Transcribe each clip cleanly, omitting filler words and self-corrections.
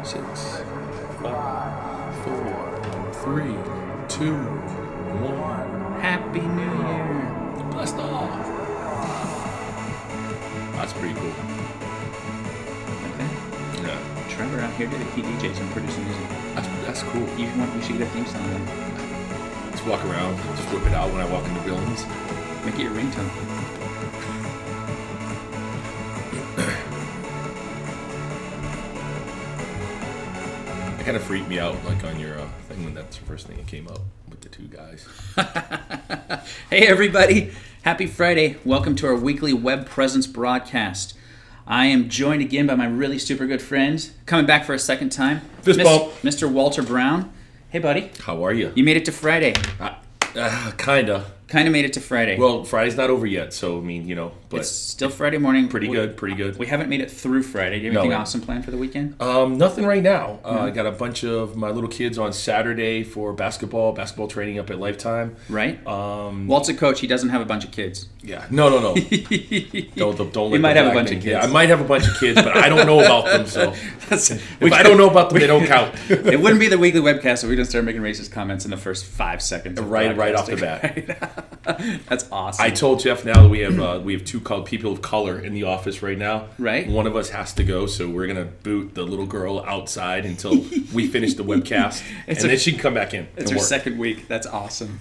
6, 5, 4, 3, 2, 1. Happy New Year. Blast off. That's pretty cool. Okay. Yeah. Trevor out here did a key DJs and producing music. That's cool. We should get a theme song then. Just walk around, just whip it out when I walk into buildings. Make it your ringtone. It kind of freaked me out, like on your thing when that's the first thing that came up with the two guys. Hey everybody, happy Friday. Welcome to our weekly Web Presence broadcast. I am joined again by my really super good friend, coming back for a second time, Fist bump. Mr. Walter Brown. Hey buddy. How are you? You made it to Friday. Kinda. Kind of made it to Friday. Well, Friday's not over yet, so I mean, but it's still Friday morning. Pretty good. We haven't made it through Friday. Do you have anything awesome planned for the weekend? Nothing right now. I got a bunch of my little kids on Saturday for basketball training up at Lifetime. Right. Walt's a coach. He doesn't have a bunch of kids. Yeah. No. Don't let You might have a bunch of kids. Yeah, I might have a bunch of kids, but I don't know about them. So if I don't know about them, they don't count. It wouldn't be the weekly webcast if we didn't start making racist comments in the first 5 seconds. Right off the bat. That's awesome. I told Jeff now that we have two people of color in the office right now. Right. One of us has to go, so we're gonna boot the little girl outside until we finish the webcast, then she can come back in. It's her second week. That's awesome.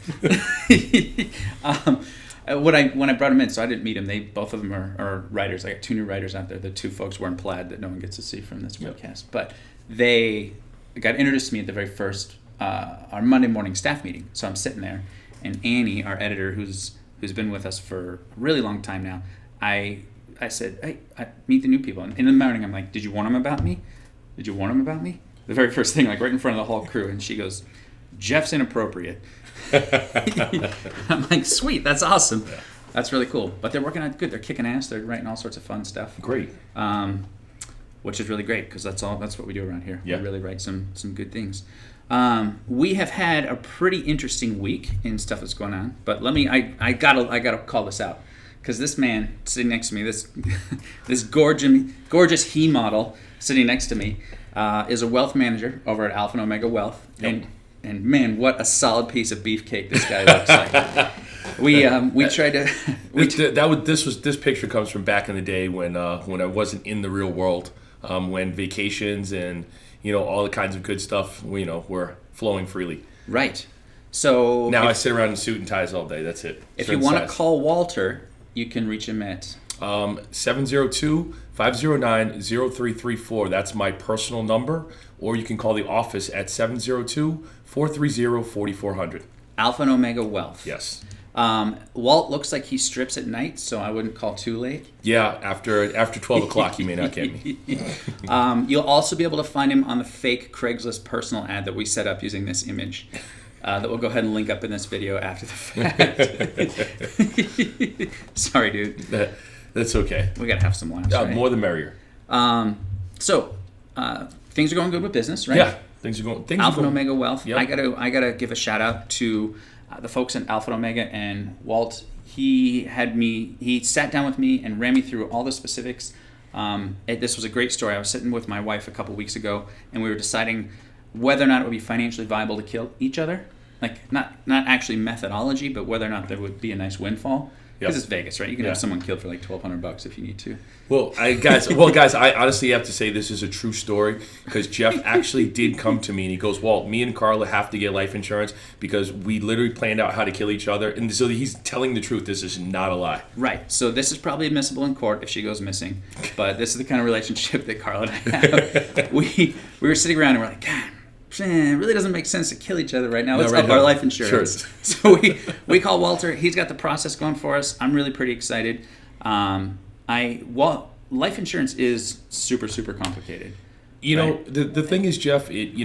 When I brought them in, so I didn't meet them. Both of them are writers. I got 2 new writers out there. The 2 folks wearing plaid that no one gets to see from this webcast. But they got introduced to me at the very first our Monday morning staff meeting. So I'm sitting there, and Annie, our editor, who's been with us for a really long time now, I said, hey, meet the new people. And in the morning, I'm like, did you warn them about me? The very first thing, like right in front of the whole crew. And she goes, Jeff's inappropriate. I'm like, sweet, that's awesome. Yeah. That's really cool. But they're working out good. They're kicking ass. They're writing all sorts of fun stuff. Great. Which is really great because that's what we do around here. Yeah. We really write some good things. We have had a pretty interesting week in stuff that's going on. But I gotta call this out because this man sitting next to me, this gorgeous he model sitting next to me, is a wealth manager over at Alpha and Omega Wealth. Yep. And man, what a solid piece of beefcake this guy looks like. We tried to. This picture comes from back in the day when I wasn't in the real world, when vacations and all the kinds of good stuff were flowing freely. Right. So now I sit around in suit and ties all day. That's it. If you want to call Walter, you can reach him at 702-509-0334. That's my personal number. Or you can call the office at 702-430-4400. Alpha and Omega Wealth. Yes. Walt looks like he strips at night, so I wouldn't call too late. Yeah, after 12 o'clock, you may not get me. You'll also be able to find him on the fake Craigslist personal ad that we set up using this image. That we'll go ahead and link up in this video after the fact. Sorry, dude. That's okay. We gotta have some laughs. Right? More the merrier. Things are going good with business, right? Yeah, things are going. Alpha and Omega Wealth. Yep. I gotta give a shout out to the folks at Alpha and Omega and Walt. He sat down with me and ran me through all the specifics. This was a great story. I was sitting with my wife a couple weeks ago, and we were deciding whether or not it would be financially viable to kill each other. Like not actually methodology, but whether or not there would be a nice windfall. Because it's Vegas, right? You can have someone killed for like $1,200 if you need to. Well, guys, I honestly have to say this is a true story because Jeff actually did come to me and he goes, Walt, me and Carla have to get life insurance because we literally planned out how to kill each other. And so he's telling the truth. This is not a lie. Right. So this is probably admissible in court if she goes missing. But this is the kind of relationship that Carla and I have. We were sitting around and we're like, God, it really doesn't make sense to kill each other right now. Let's up our life insurance. Sure. So we call Walter. He's got the process going for us. I'm really pretty excited. Life insurance is super, super complicated. The thing is, Jeff, it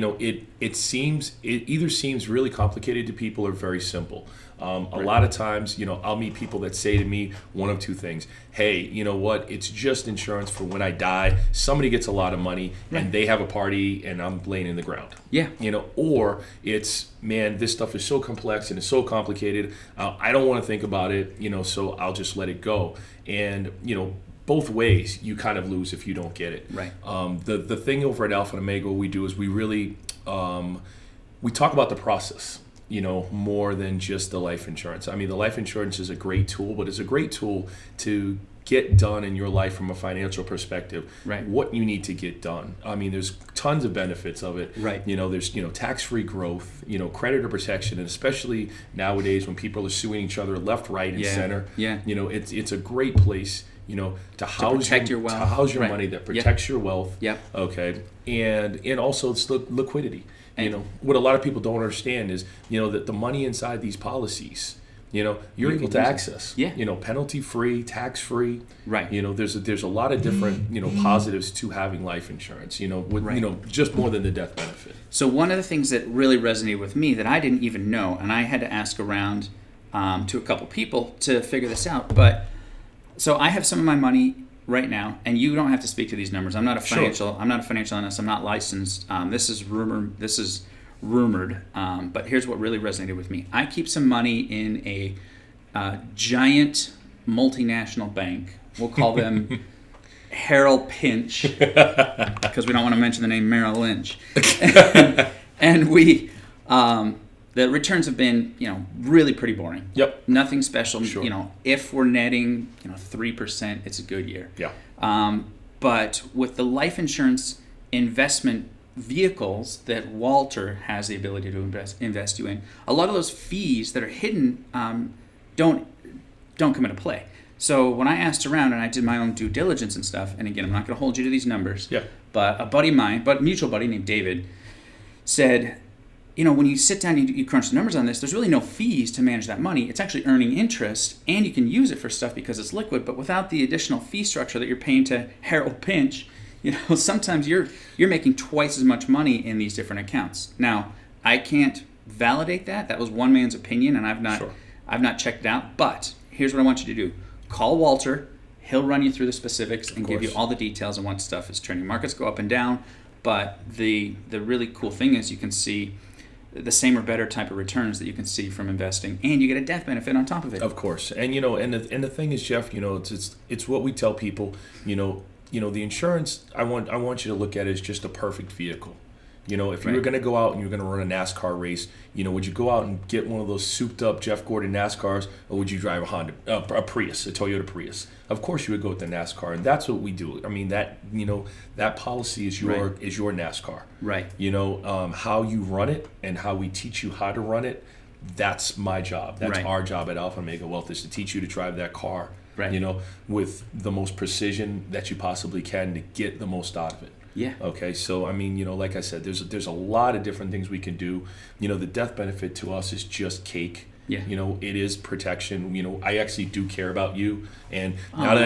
either seems really complicated to people or very simple. A lot of times, I'll meet people that say to me one of two things. Hey, you know what? It's just insurance for when I die. Somebody gets a lot of money and they have a party and I'm laying in the ground. Yeah. Or it's, man, this stuff is so complex and it's so complicated. I don't want to think about it, so I'll just let it go. And, both ways, you kind of lose if you don't get it. Right. The thing over at Alpha and Omega, what we do is we really we talk about the process, more than just the life insurance. I mean, the life insurance is a great tool, but it's a great tool to get done in your life from a financial perspective. Right. What you need to get done. I mean, there's tons of benefits of it. Right. There's tax-free growth, creditor protection, and especially nowadays when people are suing each other left, right, and center. Yeah. It's a great place, to house protect your wealth. To house your Right. money that protects your wealth. Yep. Okay. And also it's the liquidity. And What a lot of people don't understand is, that the money inside these policies, you're You able can to use it. access. Yeah. Penalty free, tax free. Right. There's a lot of different positives to having life insurance. With Right. just more than the death benefit. So one of the things that really resonated with me that I didn't even know, and I had to ask around to a couple people to figure this out. But so I have some of my money right now, and you don't have to speak to these numbers. I'm not a financial. Sure. I'm not a financial analyst. I'm not licensed. This is rumored. But here's what really resonated with me. I keep some money in a giant multinational bank. We'll call them Harold Pinch, because we don't want to mention the name Merrill Lynch. and we, the returns have been, really pretty boring. Yep. Nothing special. Sure. If we're netting, 3%, it's a good year. Yeah. But with the life insurance investment vehicles that Walter has the ability to invest you in, a lot of those fees that are hidden don't come into play. So when I asked around and I did my own due diligence and stuff, and again, I'm not going to hold you to these numbers, Yeah. but a buddy of mine, mutual buddy named David, said, when you sit down and you crunch the numbers on this, there's really no fees to manage that money. It's actually earning interest, and you can use it for stuff because it's liquid, but without the additional fee structure that you're paying to Harold Pinch, sometimes you're making twice as much money in these different accounts. Now, I can't validate that. That was one man's opinion, and I've not checked it out. But here's what I want you to do. Call Walter. He'll run you through the specifics and give you all the details on what stuff is trending. Markets go up and down, but the really cool thing is you can see the same or better type of returns that you can see from investing, and you get a death benefit on top of it. Of course, and and the thing is, Jeff, it's what we tell people. The insurance, I want you to look at it as just a perfect vehicle. If you were going to go out and you're going to run a NASCAR race, would you go out and get one of those souped up Jeff Gordon NASCARs, or would you drive a Prius, a Toyota Prius? Of course you would go with the NASCAR, and that's what we do. I mean, that policy is your NASCAR. Right. How you run it and how we teach you how to run it, that's my job. That's our job at Alpha Omega Wealth, is to teach you to drive that car. Right. With the most precision that you possibly can to get the most out of it. Yeah. Okay. So I mean, like I said, there's a lot of different things we can do. The death benefit to us is just cake. Yeah. It is protection. I actually do care about you, and now that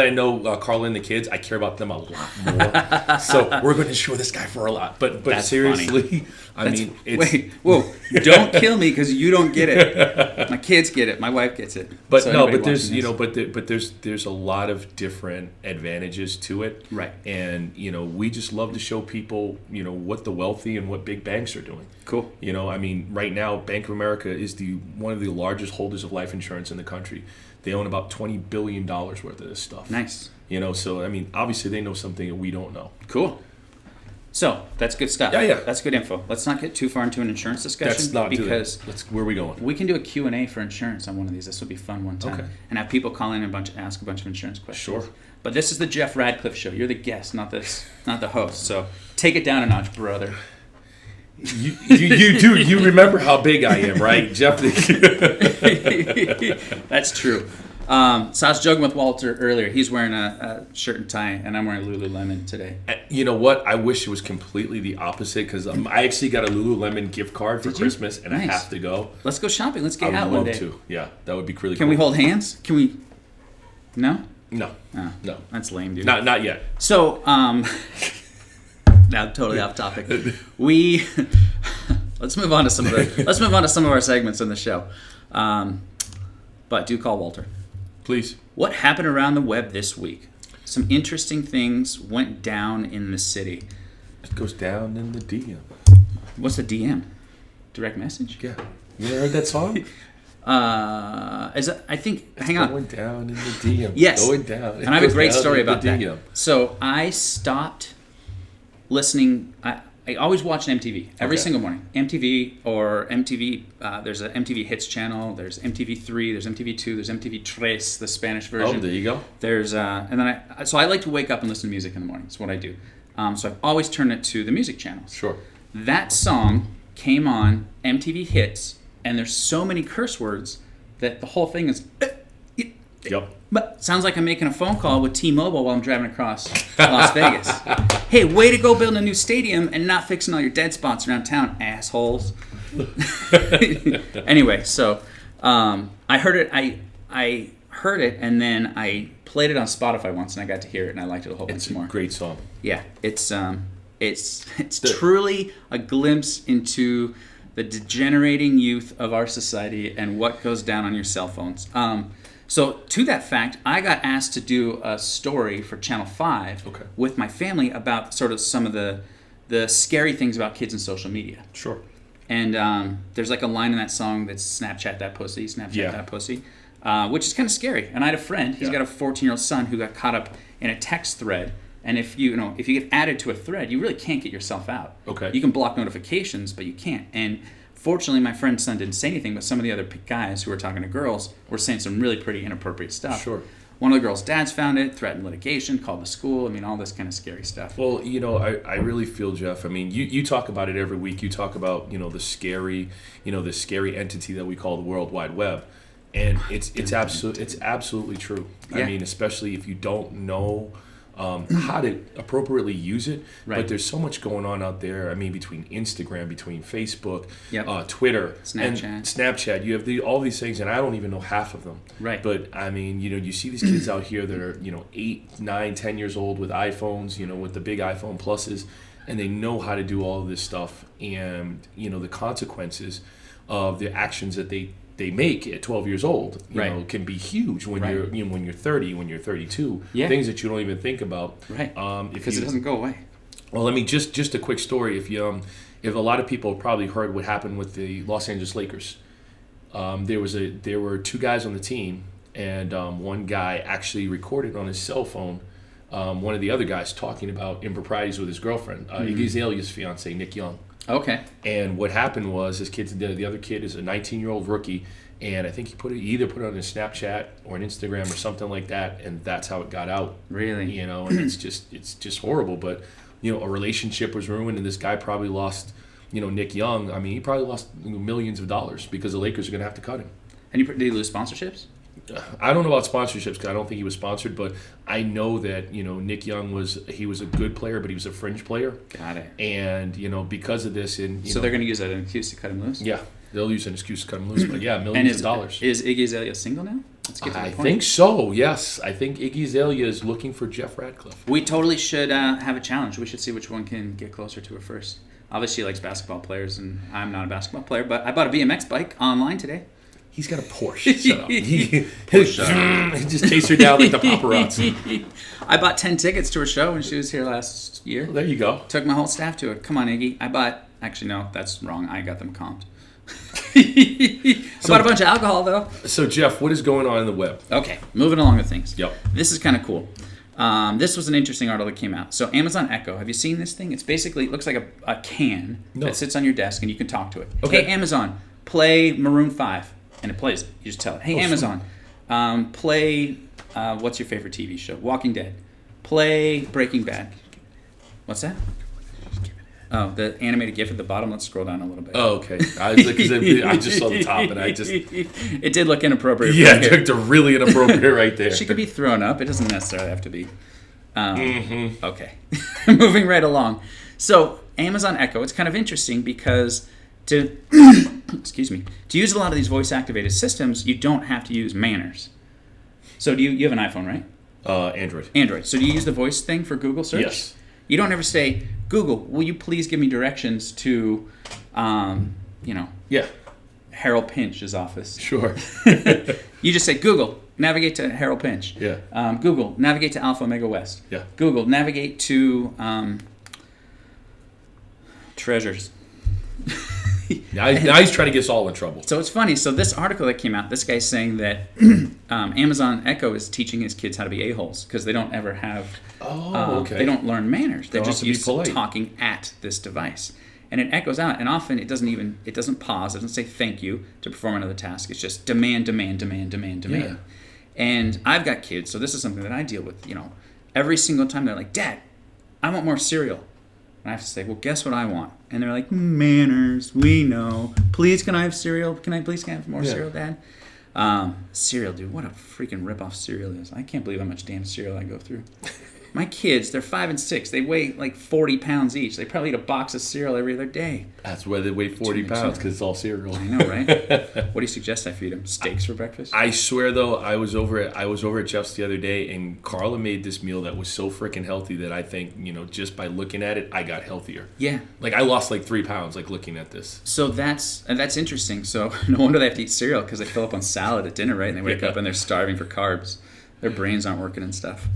I know Carla and the kids, I care about them a lot more. So we're going to insure this guy for a lot. But That's seriously, funny. it's wait, whoa! Don't kill me because you don't get it. My kids get it. My wife gets it. But So no, anybody but there's watching this- but there's a lot of different advantages to it. Right. And we just love to show people what the wealthy and what big banks are doing. Cool. Right now Bank of America is one of the largest holders of life insurance in the country. They own about $20 billion worth of this stuff. Nice. So obviously they know something that we don't know. Cool. So that's good stuff. Yeah. That's good info. Let's not get too far into an insurance discussion. Let's not do because that. Where are we going? we can do a Q&A for insurance on one of these. This would be fun one time. Okay. And have people call in and ask a bunch of insurance questions. Sure. But this is the Jeff Radcliffe Show. You're the guest, not the host. So take it down a notch, brother. You remember how big I am, right, Jeff? That's true. So I was joking with Walter earlier. He's wearing a shirt and tie, and I'm wearing Lululemon today. You know what? I wish it was completely the opposite, because I actually got a Lululemon gift card for Christmas, and Nice. I have to go. Let's go shopping. Let's I get would out one love day. to. Yeah, that would be really Can cool. we hold hands? Can we? No? No. Oh, No. That's lame, dude. Not yet. So, now totally off topic. Let's move on to some of our segments in the show. But do call Walter. Please. What happened around the web this week? Some interesting things went down in the city. It goes down in the DM. What's the DM? Direct message? Yeah. You ever heard that song? I think, hang on. Going down in the DM. Yes. Going down. And I have a great story about that. DM. So I stopped listening. I always watch MTV every single morning. MTV. There's an MTV Hits channel. There's MTV3. There's MTV2. There's MTV Tres, the Spanish version. Oh, there you go. There's and then I like to wake up and listen to music in the morning. That's what I do. So I've always turned it to the music channels. Sure. That song came on MTV Hits, and there's so many curse words that the whole thing is. Yep. But sounds like I'm making a phone call with T-Mobile while I'm driving across Las Vegas. Hey, way to go building a new stadium and not fixing all your dead spots around town, assholes. Anyway, so I heard it. I heard it, and then I played it on Spotify once, and I got to hear it, and I liked it a whole bunch more. It's a great song. Yeah, it's truly a glimpse into the degenerating youth of our society and what goes down on your cell phones. So to that fact, I got asked to do a story for Channel 5 with my family about sort of some of the scary things about kids and social media. Sure. And there's like a line in that song that's Snapchat that pussy, that pussy, which is kind of scary. And I had a friend, he's got a 14-year-old son who got caught up in a text thread. And if you get added to a thread, you really can't get yourself out. Okay. You can block notifications, but you can't. And fortunately, my friend's son didn't say anything, but some of the other guys who were talking to girls were saying some really pretty inappropriate stuff. Sure. One of the girls' dads found it, threatened litigation, called the school. I mean, all this kind of scary stuff. Well, I really feel, Jeff, I mean, you talk about it every week. You talk about, the scary entity that we call the World Wide Web. And it's absolutely true. Yeah. I mean, especially if you don't know how to appropriately use it. Right. But there's so much going on out there. I mean, between Instagram, between Facebook, Twitter, Snapchat. You have all these things, and I don't even know half of them. Right. But, I mean, you see these kids out here that are, 8, 9, 10 years old with iPhones, with the big iPhone Pluses, and they know how to do all of this stuff. And, the consequences of the actions that they make at 12 years old, can be huge when you're when you're 30, when you're 32. Yeah. Things that you don't even think about. Right. Because it doesn't go away. Well, let me just a quick story. If a lot of people have probably heard what happened with the Los Angeles Lakers, there were two guys on the team, and one guy actually recorded on his cell phone one of the other guys talking about improprieties with his girlfriend, Iggy Azalea's fiance, Nick Young. Okay. And what happened was the other kid is a 19-year-old rookie, and I think he either put it on his Snapchat or an Instagram or something like that, and that's how it got out. Really? And it's just horrible. But a relationship was ruined, and this guy probably lost. Nick Young. I mean, he probably lost millions of dollars because the Lakers are going to have to cut him. And did he lose sponsorships? I don't know about sponsorships because I don't think he was sponsored, but I know that Nick Young was a good player, but he was a fringe player. Got it. And because of this, and so they're going to use that as an excuse to cut him loose. Yeah, they'll use an excuse to cut him loose, but yeah, millions of dollars. Is Iggy Azalea single now? Let's get to I think so. Yes, I think Iggy Azalea is looking for Jeff Radcliffe. We totally should have a challenge. We should see which one can get closer to her first. Obviously, he likes basketball players, and I'm not a basketball player, but I bought a BMX bike online today. He's got a Porsche. Shut up. He just chased her down like the paparazzi. I bought 10 tickets to her show when she was here last year. Well, there you go. Took my whole staff to it. Come on, Iggy. Actually, no, that's wrong. I got them comped. I bought a bunch of alcohol, though. So, Jeff, what is going on in the web? Okay, moving along with things. Yep. This is kind of cool. This was an interesting article that came out. So Amazon Echo, have you seen this thing? It looks like a can that sits on your desk and you can talk to it. Okay. Hey, Amazon, play Maroon 5. And it plays it. You just tell it, hey, Amazon, play, what's your favorite TV show? Walking Dead. Play Breaking Bad. What's that? Oh, the animated GIF at the bottom. Let's scroll down a little bit. Oh, okay. I just saw the top, and It did look inappropriate. Yeah, it looked really inappropriate right there. She could be thrown up. It doesn't necessarily have to be. Okay. Moving right along. So, Amazon Echo, it's kind of interesting because to use a lot of these voice-activated systems, you don't have to use manners. So you have an iPhone, right? Android. Android. So do you use the voice thing for Google search? Yes. You don't ever say, Google, will you please give me directions to, Harold Pinch's office? Sure. You just say, Google, navigate to Harold Pinch. Yeah. Google, navigate to Alpha Omega West. Yeah. Google, navigate to Treasures. Now he's trying to get us all in trouble. So it's funny. So this article that came out, this guy's saying that Amazon Echo is teaching his kids how to be a-holes because they don't ever have. Okay. They don't learn manners. They're just used to polite. talking at this device, and it echoes out. And often it doesn't pause. It doesn't say thank you to perform another task. It's just demand, demand, demand, demand, demand. Yeah. And I've got kids, so this is something that I deal with. Every single time they're like, "Dad, I want more cereal." And I have to say, well, guess what I want? And they're like, manners, we know. Please, can I have cereal? Can I have more cereal, Dad? Cereal, dude, what a freaking rip-off cereal is. I can't believe how much damn cereal I go through. My kids, they're 5 and 6. They weigh like 40 pounds each. They probably eat a box of cereal every other day. That's why they weigh 40 pounds, because it's all cereal. I know, right? What do you suggest I feed them? Steaks for breakfast? I swear, though, I was over at Jeff's the other day, and Carla made this meal that was so freaking healthy that I think, just by looking at it, I got healthier. Yeah. Like, I lost like 3 pounds, like, looking at this. So that's interesting. So no wonder they have to eat cereal, because they fill up on salad at dinner, right? And they wake up and they're starving for carbs. Their brains aren't working and stuff.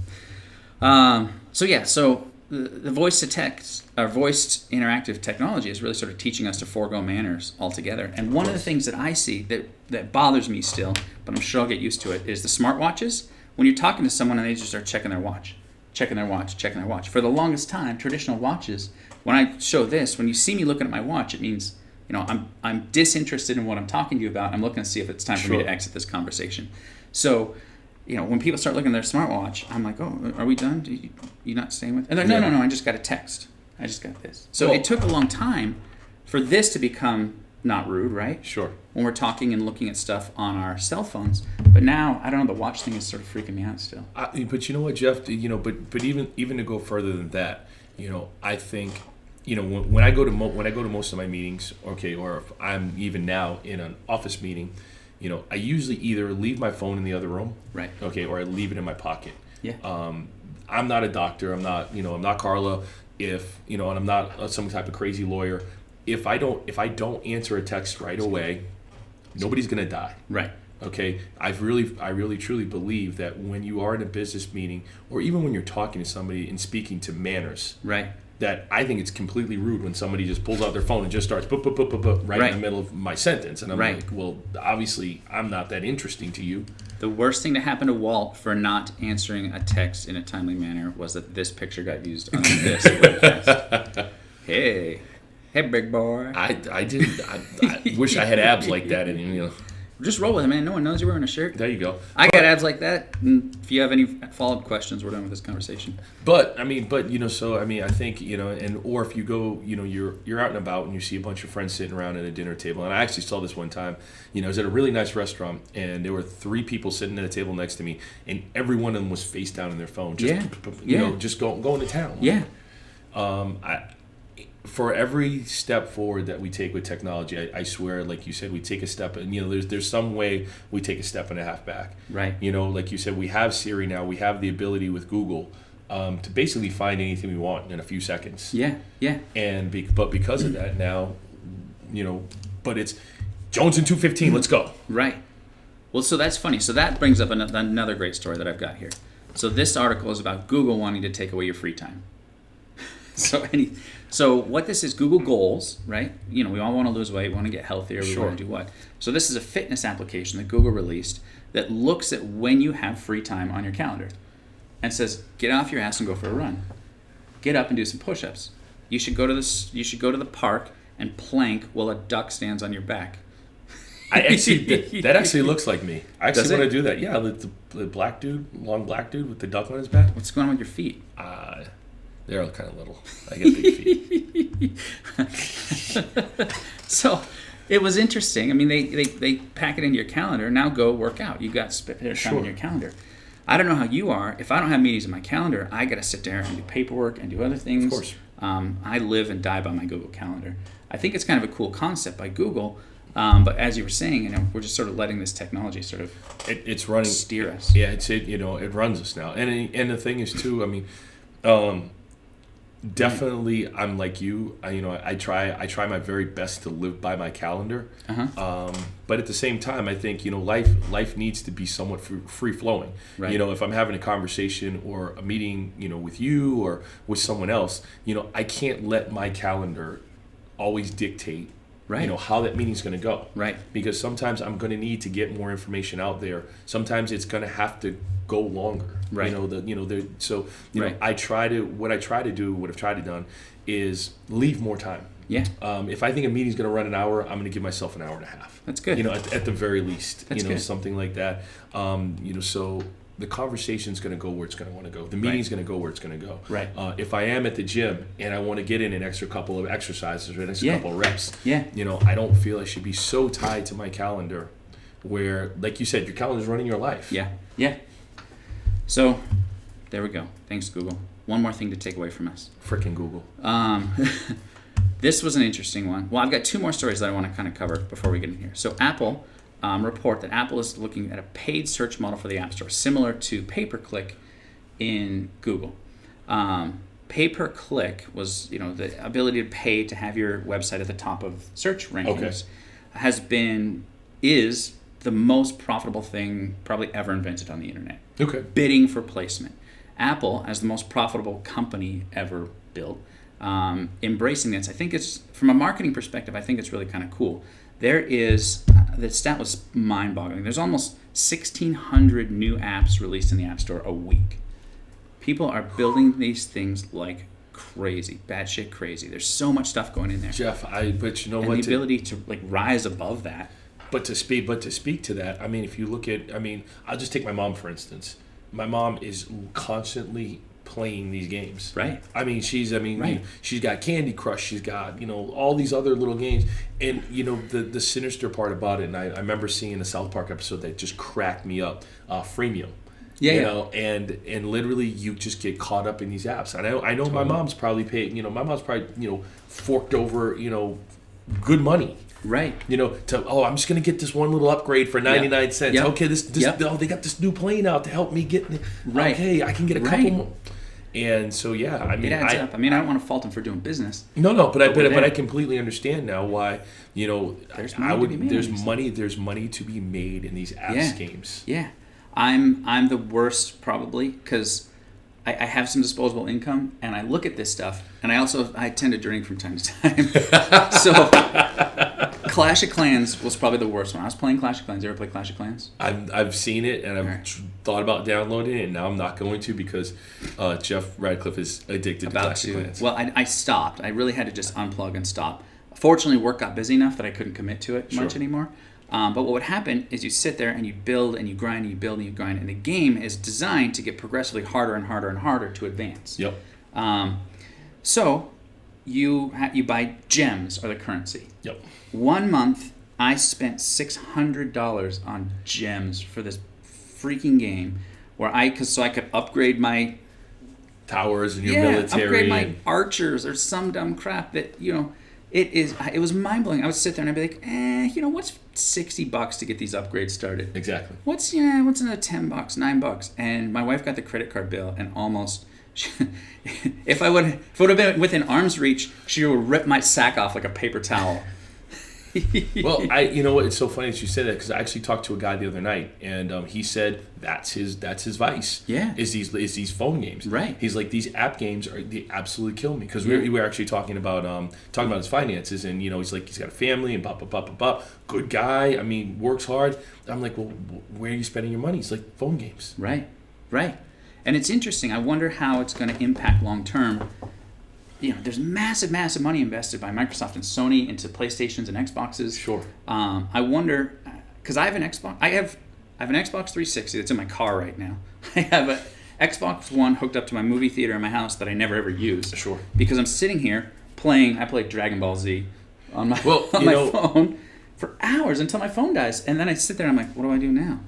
So the voice to text, or voiced interactive technology is really sort of teaching us to forego manners altogether. And one of the things that I see that bothers me still, but I'm sure I'll get used to it, is the smartwatches. When you're talking to someone and they just start checking their watch. For the longest time, traditional watches, when I show this, when you see me looking at my watch, it means, I'm disinterested in what I'm talking to you about. I'm looking to see if it's time for me to exit this conversation. So, when people start looking at their smartwatch, I'm like, oh, are we done? You not staying with? And they're no, I just got a text. I just got this. So it took a long time for this to become not rude, right? Sure. When we're talking and looking at stuff on our cell phones. But now, I don't know, the watch thing is sort of freaking me out still. But you know what, Jeff? But even to go further than that, I think, when I go to most of my meetings, okay, or if I'm even now in an office meeting, I usually either leave my phone in the other room, right? Okay, or I leave it in my pocket. Yeah. I'm not a doctor. I'm not Carla. And I'm not some type of crazy lawyer. If I don't answer a text right away, nobody's gonna die. Right. Okay. I really truly believe that when you are in a business meeting, or even when you're talking to somebody and speaking to manners, right, that I think it's completely rude when somebody just pulls out their phone and just starts right in the middle of my sentence. And I'm like, well, obviously I'm not that interesting to you. The worst thing that happened to Walt for not answering a text in a timely manner was that this picture got used on this webcast. Hey, big boy. I wish I had abs like that. And just roll with it, man. No one knows you're wearing a shirt. There you go. I got abs like that. And if you have any follow-up questions, we're done with this conversation. But I think, or if you go, you're out and about and you see a bunch of friends sitting around at a dinner table. And I actually saw this one time. I was at a really nice restaurant, and there were 3 people sitting at a table next to me, and every one of them was face down in their phone, just going to town. Yeah. For every step forward that we take with technology, I swear, like you said, we take a step, and there's some way we take a step and a half back. Right. Like you said, we have Siri now. We have the ability with Google to basically find anything we want in a few seconds. Yeah. Yeah. But because of that now, but it's Jones in 215. Let's go. Right. Well, so that's funny. So that brings up another great story that I've got here. So this article is about Google wanting to take away your free time. So what this is, Google Goals, right? We all want to lose weight, we want to get healthier, we want to do what? So this is a fitness application that Google released that looks at when you have free time on your calendar and says, get off your ass and go for a run. Get up and do some push-ups. You should go to the park and plank while a duck stands on your back. That actually looks like me. I actually want to do that. Yeah, the black dude, long black dude with the duck on his back. What's going on with your feet? They're kind of little. I get big feet. So it was interesting. I mean, they pack it into your calendar. Now go work out. You've got spare time in your calendar. I don't know how you are. If I don't have meetings in my calendar, I got to sit there and do paperwork and do other things. Of course. I live and die by my Google Calendar. I think it's kind of a cool concept by Google. But as you were saying, we're just sort of letting this technology sort of it's running steer us. Yeah, it runs us now. And the thing is too, I mean, definitely I'm like you. I try my very best to live by my calendar. But at the same time, I think life needs to be somewhat free flowing. Right. If I'm having a conversation or a meeting, with you or with someone else, I can't let my calendar always dictate Right. how that meeting's going to go. Right. Because sometimes I'm going to need to get more information out there. Sometimes it's going to have to go longer. Right. Right. I've tried to do is leave more time. Yeah. If I think a meeting's going to run an hour, I'm going to give myself an hour and a half. That's good. At the very least. That's good. Something like that. So the conversation's going to go where it's going to want to go. The meeting's going to go where it's going to go. Right. If I am at the gym and I want to get in an extra couple of exercises or an extra couple of reps, I don't feel I should be so tied to my calendar where, like you said, your calendar's running your life. Yeah. Yeah. So there we go. Thanks, Google. One more thing to take away from us. Frickin' Google. This was an interesting one. Well, I've got two more stories that I want to kind of cover before we get in here. So Apple report that Apple is looking at a paid search model for the App Store, similar to pay-per-click in Google. Pay-per-click was, the ability to pay to have your website at the top of search rankings, is the most profitable thing probably ever invented on the internet. Okay. Bidding for placement. Apple, as the most profitable company ever built, embracing this. I think it's, from a marketing perspective, I think it's really kind of cool. There is, the stat was mind-boggling. There's almost 1,600 new apps released in the App Store a week. People are building these things like crazy, batshit crazy. There's so much stuff going in there. Jeff, but you know and what? The ability to rise above that. But to speak to that, if you look at, I'll just take my mom for instance. My mom is constantly playing these games. Right. She's got Candy Crush, she's got, all these other little games. And, the sinister part about it, and I remember seeing a South Park episode that just cracked me up, freemium. Yeah. And literally you just get caught up in these apps. And I know my mom's probably paid, forked over, good money. Right. I'm just going to get this one little upgrade for 99 cents. Yep. Okay, they got this new plane out to help me get. Right. Okay, I can get a couple more. And so it adds up. I don't want to fault them for doing business. No, but I completely understand now why, there's money there's money to be made in these apps games. Yeah. I'm the worst probably because I have some disposable income and I look at this stuff and I tend to drink from time to time. So Clash of Clans was probably the worst one. I was playing Clash of Clans. You ever play Clash of Clans? I've seen it and I've thought about downloading it, and now I'm not going to because Jeff Radcliffe is addicted to Clash of Clans. Well, I stopped. I really had to just unplug and stop. Fortunately, work got busy enough that I couldn't commit to it much anymore. But what would happen is you sit there and you build and you grind and you build and you grind, and the game is designed to get progressively harder and harder and harder to advance. Yep. So you buy gems or the currency. Yep. 1 month, I spent $600 on gems for this freaking game, so I could upgrade my towers and your military, upgrade my archers or some dumb crap that it was mind blowing. I would sit there and I'd be like, what's $60 to get these upgrades started? Exactly. What's another $10, $9? And my wife got the credit card bill and almost. If it would have been within arm's reach, she would rip my sack off like a paper towel. Well, it's so funny that you said that because I actually talked to a guy the other night, and he said that's his vice. Yeah, is these phone games. Right. He's like, these app games they absolutely kill me because we were actually talking about his finances, and he's like, he's got a family and blah blah blah blah blah. Good guy. Works hard. I'm like, well, where are you spending your money? He's like, phone games. Right. And it's interesting. I wonder how it's going to impact long term. There's massive money invested by Microsoft and Sony into PlayStations and Xboxes. Sure. I wonder, because I have an Xbox. I have an Xbox 360 that's in my car right now. I have an Xbox One hooked up to my movie theater in my house that I never ever use. Sure. Because I'm sitting here playing. I play Dragon Ball Z on my phone for hours until my phone dies, and then I sit there and I'm like, what do I do now?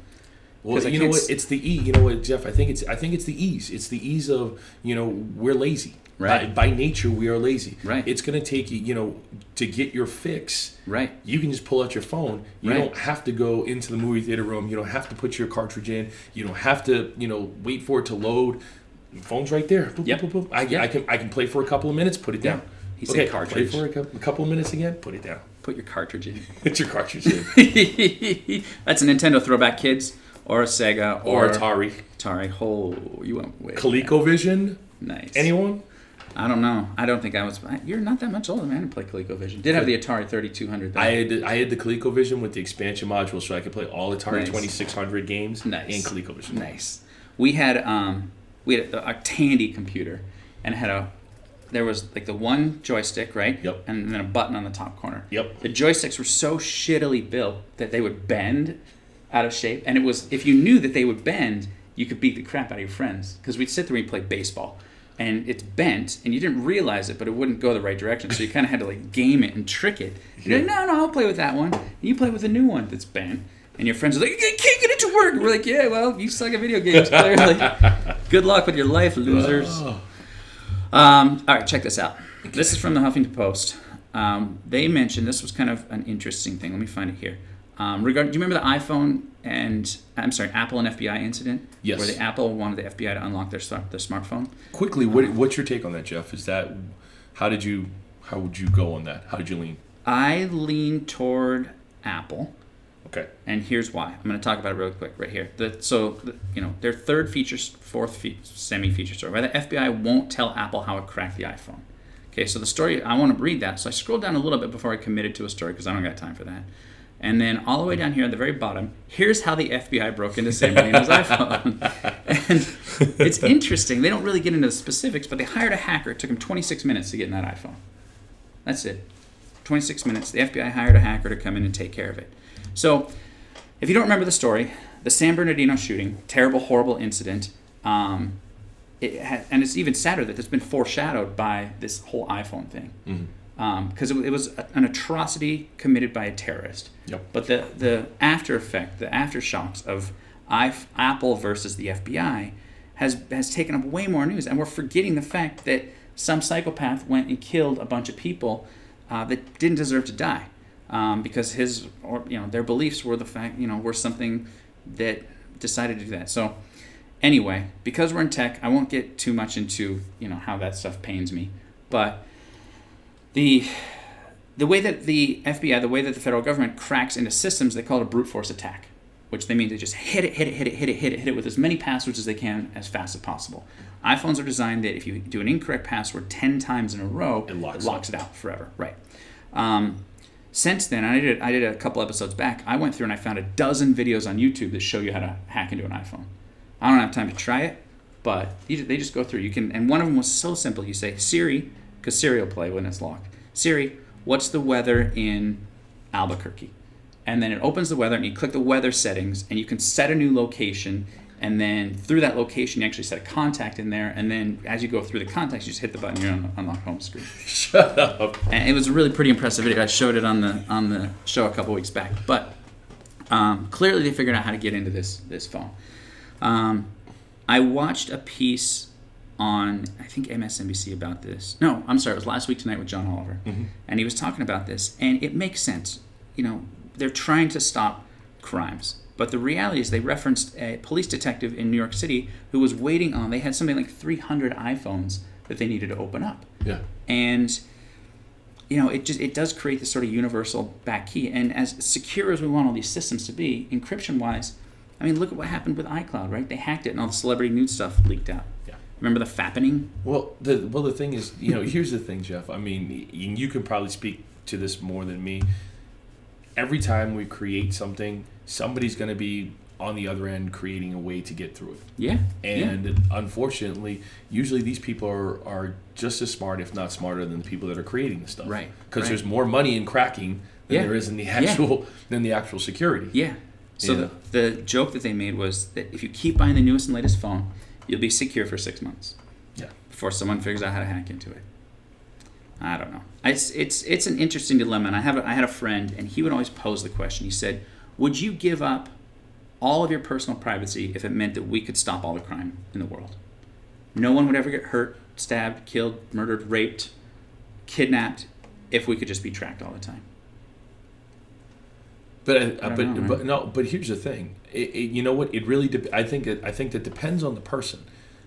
Well, what? It's the ease. You know what, Jeff? I think it's the ease. It's the ease of we're lazy. Right. By nature, we are lazy. Right. It's going to take you, to get your fix. Right. You can just pull out your phone. You don't have to go into the movie theater room. You don't have to put your cartridge in. You don't have to, wait for it to load. Phone's right there. Boop, yep. boop, boop, boop. I can play for a couple of minutes. Put it down. He said cartridge. Play for a couple of minutes again. Put it down. Put your cartridge in. Put your cartridge in. That's a Nintendo throwback, kids, or a Sega, or Atari. Oh, you went way. ColecoVision. Nice. Anyone? I don't know. I don't think I was. You're not that much older, man, to play ColecoVision. Did have the Atari 3200 though. I had the ColecoVision with the expansion module, so I could play all Atari Nice. 2600 games Nice. and ColecoVision. Nice. We had a Tandy computer, and there was like the one joystick, right? Yep. And then a button on the top corner. Yep. The joysticks were so shittily built that they would bend out of shape, and it was, if you knew that they would bend, you could beat the crap out of your friends, because we'd sit there and we'd play baseball, and it's bent, and you didn't realize it, but it wouldn't go the right direction, so you kind of had to like game it and trick it. And you're like, no, I'll play with that one. And you play with the new one that's bent, and your friends are like, you can't get it to work. And we're like, yeah, well, you suck at video games, clearly. Good luck with your life, losers. Oh. All right, check this out. This is from the Huffington Post. They mentioned, this was kind of an interesting thing. Let me find it here. Do you remember the iPhone and Apple and FBI incident? Yes. Where the Apple wanted the FBI to unlock their smartphone. Quickly, what's your take on that, Jeff? How would you go on that? How did you lean? I lean toward Apple. Okay. And here's why. I'm going to talk about it really quick right here. Their third feature, semi-feature story, where the FBI won't tell Apple how it cracked the iPhone. Okay, so the story, I want to read that. So I scrolled down a little bit before I committed to a story, because I don't got time for that. And then all the way down here at the very bottom, here's how the FBI broke into San Bernardino's iPhone. And it's interesting. They don't really get into the specifics, but they hired a hacker. It took them 26 minutes to get in that iPhone. That's it. 26 minutes. The FBI hired a hacker to come in and take care of it. So if you don't remember the story, the San Bernardino shooting, terrible, horrible incident, and it's even sadder that it's been foreshadowed by this whole iPhone thing. Mm-hmm. Because it was an atrocity committed by a terrorist. Yep. But the after effect, the aftershocks of Apple versus the FBI has taken up way more news, and we're forgetting the fact that some psychopath went and killed a bunch of people that didn't deserve to die, because their beliefs were were something that decided to do that. So anyway, because we're in tech, I won't get too much into how that stuff pains me, but the way that the FBI, the way that the federal government cracks into systems, they call it a brute force attack, which they mean they just hit it with as many passwords as they can as fast as possible. iPhones are designed that if you do an incorrect password 10 times in a row, it locks it out forever. Right. Since then, I did a couple episodes back, I went through and I found a dozen videos on YouTube that show you how to hack into an iPhone. I don't have time to try it, but they just go through. You can, and one of them was so simple. You say, Siri, because Siri will play when it's locked. Siri, what's the weather in Albuquerque? And then it opens the weather, and you click the weather settings, and you can set a new location, and then through that location, you actually set a contact in there, and then as you go through the contacts, you just hit the button, you're on the unlock home screen. Shut up. And it was a really pretty impressive video. I showed it on the show a couple weeks back. But clearly they figured out how to get into this phone. I watched a piece on, I think, MSNBC about this. No, I'm sorry, it was Last Week Tonight with John Oliver. Mm-hmm. And he was talking about this, and it makes sense. They're trying to stop crimes. But the reality is they referenced a police detective in New York City who was waiting on, they had something like 300 iPhones that they needed to open up. Yeah. And, it does create this sort of universal back key. And as secure as we want all these systems to be, encryption-wise, I mean, look at what happened with iCloud, right? They hacked it and all the celebrity nude stuff leaked out. Yeah. Remember the fappening? Well, the thing is, here's the thing, Jeff. I mean, you can probably speak to this more than me. Every time we create something, somebody's going to be on the other end creating a way to get through it. Yeah. And unfortunately, usually these people are just as smart, if not smarter, than the people that are creating the stuff. Right. Because there's more money in cracking than there is in the actual security. Yeah. So the joke that they made was that if you keep buying the newest and latest phone, you'll be secure for 6 months. Yeah. Before someone figures out how to hack into it. I don't know. It's an interesting dilemma. And I had a friend, and he would always pose the question. He said, would you give up all of your personal privacy if it meant that we could stop all the crime in the world? No one would ever get hurt, stabbed, killed, murdered, raped, kidnapped, if we could just be tracked all the time. But here's the thing. You know what? It really I think that depends on the person,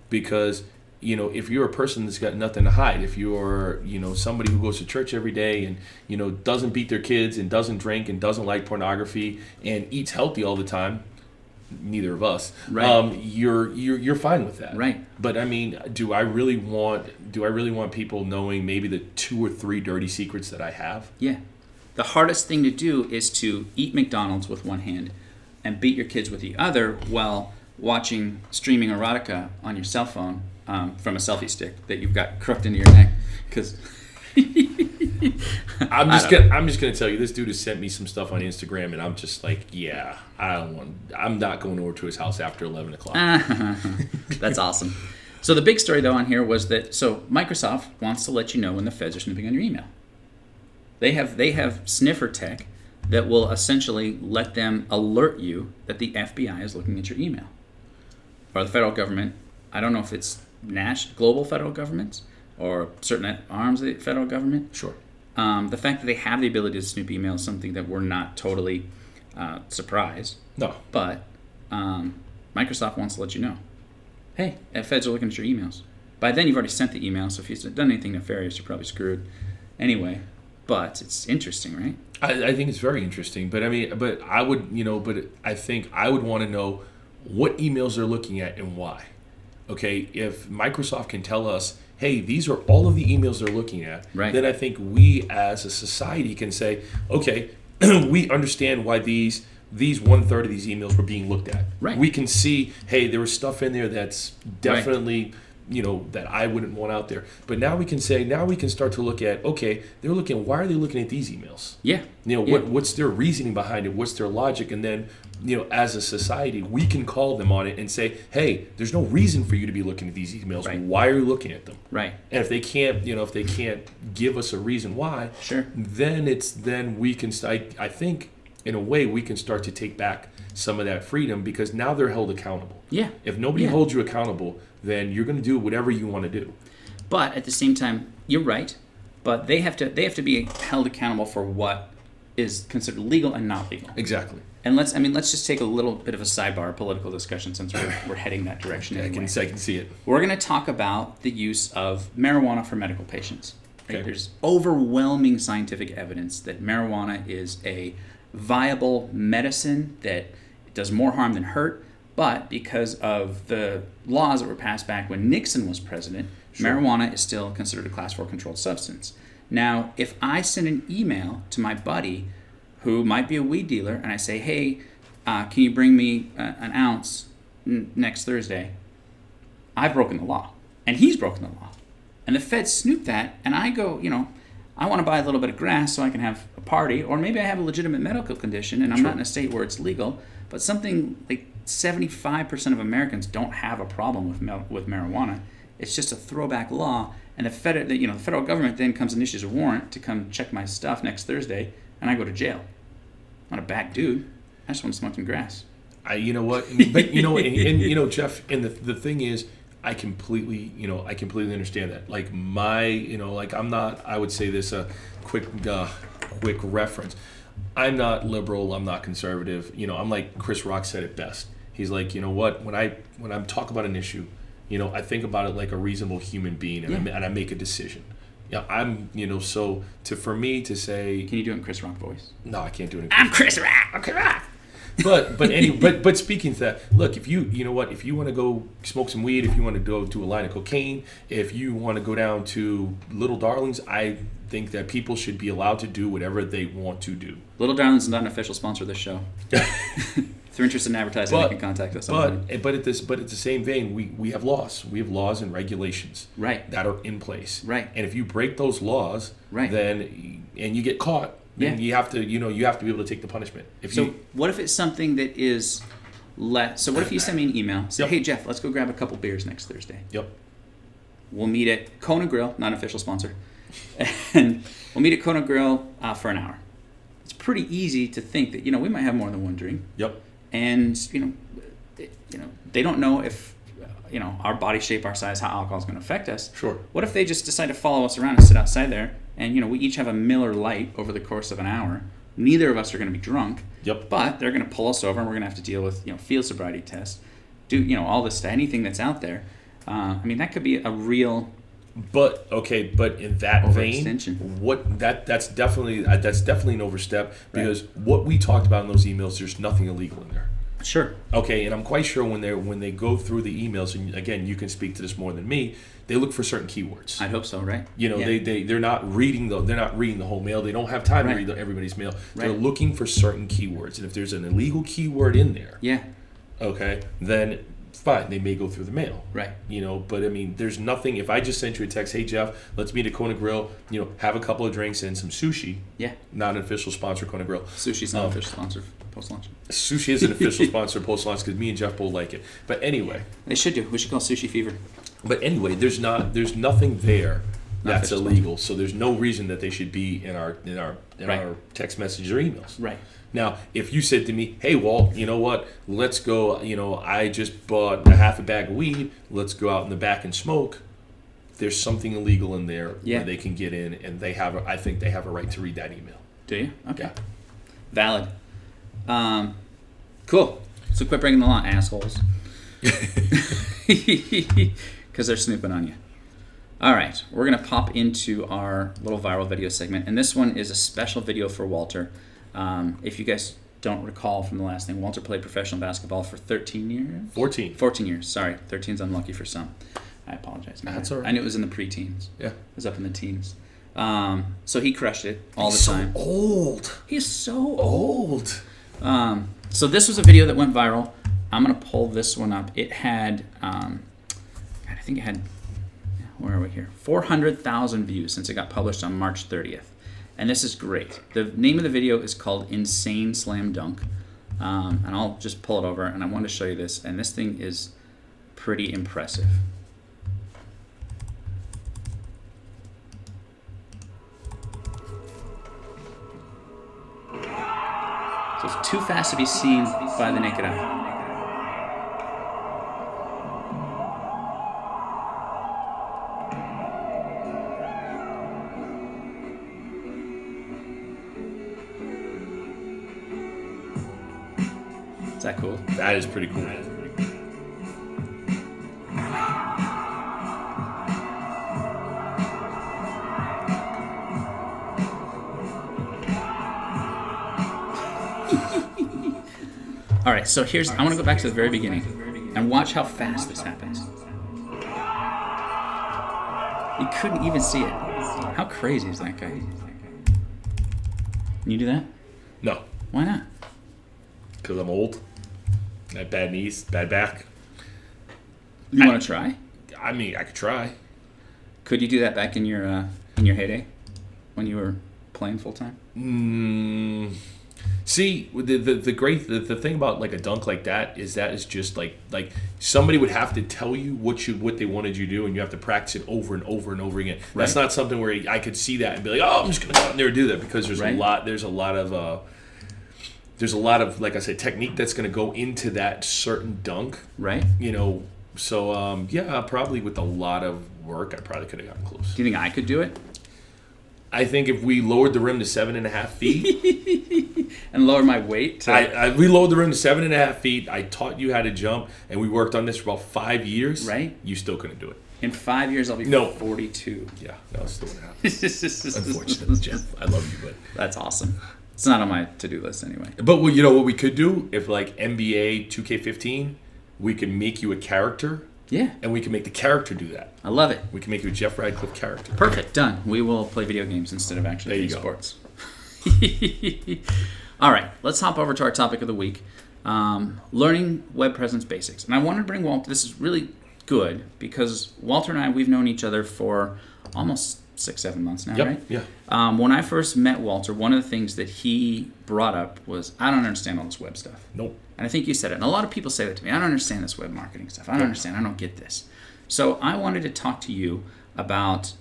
because if you're a person that's got nothing to hide, if you're somebody who goes to church every day and doesn't beat their kids and doesn't drink and doesn't like pornography and eats healthy all the time, neither of us, Right. you're fine with that. Right. But I mean, do I really want people knowing maybe the 2 or 3 dirty secrets that I have? Yeah. The hardest thing to do is to eat McDonald's with one hand and beat your kids with the other while watching streaming erotica on your cell phone from a selfie stick that you've got crooked into your neck. Because I'm just gonna tell you, this dude has sent me some stuff on Instagram, and I'm just like, yeah, I'm not going over to his house after 11 o'clock. That's awesome. So the big story though on here was that Microsoft wants to let you know when the feds are snooping on your email. They have sniffer tech that will essentially let them alert you that the FBI is looking at your email. Or the federal government. I don't know if it's global federal governments or certain arms of the federal government. Sure. The fact that they have the ability to snoop email is something that we're not totally surprised. No. But Microsoft wants to let you know, hey, the feds are looking at your emails. By then, you've already sent the email, so if you've done anything nefarious, you're probably screwed. Anyway, but it's interesting, right? I think it's very interesting, but I mean, I think I would want to know what emails they're looking at and why. Okay, if Microsoft can tell us, hey, these are all of the emails they're looking at, right, then I think we as a society can say, okay, we understand why these 1/3 of these emails were being looked at. Right. We can see, hey, there was stuff in there that's definitely, that I wouldn't want out there. But now we can start to look at, okay, why are they looking at these emails? Yeah. What's their reasoning behind it? What's their logic? And then, as a society, we can call them on it and say, hey, there's no reason for you to be looking at these emails. Right. Why are you looking at them? Right. And if they can't give us a reason why, sure, then we can, I think, in a way, we can start to take back some of that freedom because now they're held accountable. Yeah. If nobody holds you accountable, then you're going to do whatever you want to do. But at the same time, you're right. But they have to be held accountable for what is considered legal and not legal. Exactly. And let's just take a little bit of a sidebar political discussion since we're heading that direction. Anyway. I can see it. We're going to talk about the use of marijuana for medical patients. Right? Okay. There's overwhelming scientific evidence that marijuana is a viable medicine that does more harm than hurt. But because of the laws that were passed back when Nixon was president, sure, marijuana is still considered a Class 4 controlled substance. Now, if I send an email to my buddy who might be a weed dealer and I say, hey, can you bring me an ounce next Thursday? I've broken the law. And he's broken the law. And the feds snoop that, and I go, I want to buy a little bit of grass so I can have a party, or maybe I have a legitimate medical condition and I'm not in a state where it's legal, but something like 75% of Americans don't have a problem with marijuana. It's just a throwback law, and the federal government then comes and issues a warrant to come check my stuff next Thursday, and I go to jail. I'm not a bad dude. I just want to smoke some grass. You know what? But Jeff, and the thing is, I completely understand that. Like I'm not. I would say this quick reference. I'm not liberal. I'm not conservative. I'm like Chris Rock said it best. He's like, what? When I'm talking about an issue, I think about it like a reasonable human being, and I make a decision. Yeah, I'm. So for me to say, can you do it in Chris Rock voice? No, I can't do it. I'm Chris Rock. I'm Chris Rock. But speaking to that, look, if you want to go smoke some weed, if you want to go do a line of cocaine, if you want to go down to Little Darlings, I think that people should be allowed to do whatever they want to do. Little Darlings is not an official sponsor of this show. If they're interested in advertising, they can contact us. But at the same vein, we have laws. We have laws and regulations that are in place. Right. And if you break those laws, then and you get caught, then you have to be able to take the punishment. What if it's something that is so what if you send me an email, say, hey Jeff, let's go grab a couple beers next Thursday. Yep. We'll meet at Kona Grill, not an official sponsor. And we'll meet at Kona Grill for an hour. It's pretty easy to think that, we might have more than one drink. Yep. And, they don't know if, our body shape, our size, how alcohol is going to affect us. Sure. What if they just decide to follow us around and sit outside there and, we each have a Miller Lite over the course of an hour. Neither of us are going to be drunk. Yep. But they're going to pull us over and we're going to have to deal with, field sobriety tests, do, all this, anything that's out there. That could be a real... But in that vein, that's definitely an overstep because what we talked about in those emails, there's nothing illegal in there. Sure. Okay, and I'm quite sure when they go through the emails, and again, you can speak to this more than me. They look for certain keywords. I hope so, right? They're not reading the whole mail. They don't have time to read everybody's mail. Right. They're looking for certain keywords, and if there's an illegal keyword in there, okay, then fine, they may go through the mail. Right. But I mean, there's nothing. If I just sent you a text, hey Jeff, let's meet at Kona Grill. Have a couple of drinks and some sushi. Yeah. Not an official sponsor, Kona Grill. Sushi's not an official sponsor. Post lunch. Sushi is an official sponsor post lunch because me and Jeff both like it. But anyway, they should do. We should call Sushi Fever. But anyway, there's nothing there that's illegal. So there's no reason that they should be in our text messages or emails. Right. Now, if you said to me, "Hey Walt, you know what? Let's go. I just bought a half a bag of weed. Let's go out in the back and smoke." There's something illegal in there where they can get in, and I think they have a right to read that email. Do you? Okay. Yeah. Valid. Cool. So quit breaking the law, assholes. Because they're snooping on you. All right. We're going to pop into our little viral video segment. And this one is a special video for Walter. If you guys don't recall from the last thing, Walter played professional basketball for 13 years? 14. 14 years. Sorry. 13's unlucky for some. I apologize. That's all right. I knew it was in the preteens. Yeah. It was up in the teens. So he crushed it all the time. He's so old. He's so old. Old. So this was a video that went viral. I'm going to pull this one up. It had, I think it had, where are we here? 400,000 views since it got published on March 30th. And this is great. The name of the video is called Insane Slam Dunk. And I'll just pull it over, and I want to show you this. And this thing is pretty impressive. So it's too fast to be seen by the naked eye. Is that cool? That is pretty cool. All right, so I want to go back to the very beginning and watch how fast this happens. You couldn't even see it. How crazy is that guy? Can you do that? No. Why not? Because I'm old. I have bad knees, bad back. You want to try? I mean, I could try. Could you do that back in your heyday when you were playing full time? See, the thing about like a dunk like that is just like somebody would have to tell you what they wanted you to do, and you have to practice it over and over and over again. Right. That's not something where I could see that and be like, oh, I'm just gonna go out there and do that, because there's a lot of like I said, technique that's gonna go into that certain dunk. Right. So probably with a lot of work, I probably could have gotten close. Do you think I could do it? I think if we lowered the rim to 7.5 feet and lower my weight, we lowered the rim to 7.5 feet. I taught you how to jump, and we worked on this for about 5 years. Right? You still couldn't do it. In 5 years, I'll be 42. Yeah, no, it's still gonna happen. Unfortunately, Jeff, I love you, but that's awesome. It's not on my to-do list anyway. But you know what we could do if like NBA 2K15, we could make you a character. Yeah. And we can make the character do that. I love it. We can make you a Jeff Radcliffe character. Perfect. Done. We will play video games instead of actually playing sports. All right. Let's hop over to our topic of the week. Learning web presence basics. And I wanted to bring Walter. This is really good because Walter and I, we've known each other for almost 6-7 months now, right? Yeah. When I first met Walter, one of the things that he brought up was, I don't understand all this web stuff. Nope. And I think you said it. And a lot of people say that to me. I don't understand this web marketing stuff. I don't understand. I don't get this. So I wanted to talk to you about,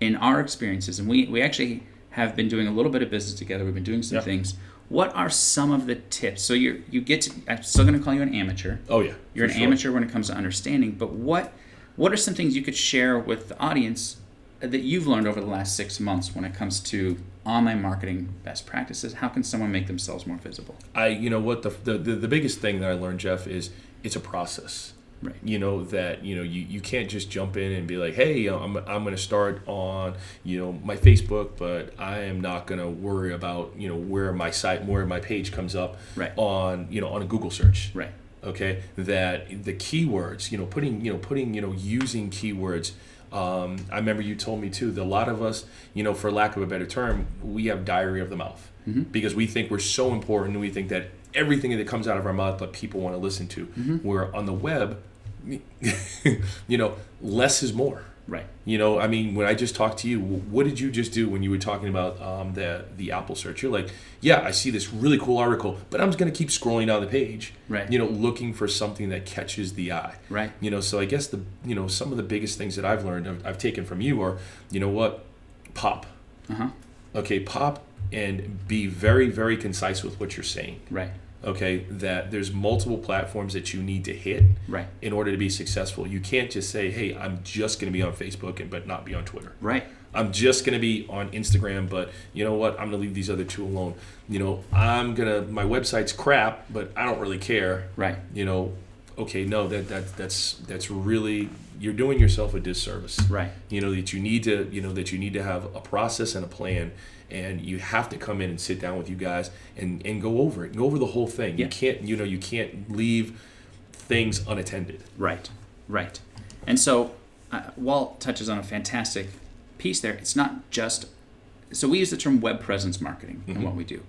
in our experiences, and we actually have been doing a little bit of business together. We've been doing some things. What are some of the tips? So I'm still going to call you an amateur. Oh, yeah. You're an amateur when it comes to understanding. But what are some things you could share with the audience that you've learned over the last 6 months when it comes to online marketing best practices? How can someone make themselves more visible? You know what, the biggest thing that I learned, Jeff, is it's a process. Right. You know, that, you know, you can't just jump in and be like, hey, I'm going to start on, you know, my Facebook, but I am not going to worry about, you know, where my page comes up Right. on, you know, on a Google search. Right. Okay. That the keywords, using keywords. I remember you told me too that a lot of us, you know, for lack of a better term, we have diarrhea of the mouth because we think we're so important and we think that everything that comes out of our mouth that people want to listen to. Where on the web, you know, less is more. Right. You know, I mean, when I just talked to you, what did you just do when you were talking about the Apple search? You're like, yeah, I see this really cool article, but I'm just going to keep scrolling down the page, Right. you know, looking for something that catches the eye. Right. You know, so I guess some of the biggest things that I've learned, I've taken from you are, you know what, pop. Okay, pop and be very, very concise with what you're saying. Right. Okay, that there's multiple platforms that you need to hit Right. in order to be successful. You can't just say, hey, I'm just going to be on Facebook but not be on Twitter. Right. I'm just going to be on Instagram, but you know what? I'm going to leave these other two alone. You know, my website's crap, but I don't really care. Right. You know, okay, no, that's really, you're doing yourself a disservice. Right. You know, that you need to have a process and a plan. And you have to come in and sit down with you guys and go over it. Go over the whole thing. Yeah. You can't leave things unattended. Right. Right. And so Walt touches on a fantastic piece there. It's not just, so we use the term web presence marketing in what we do,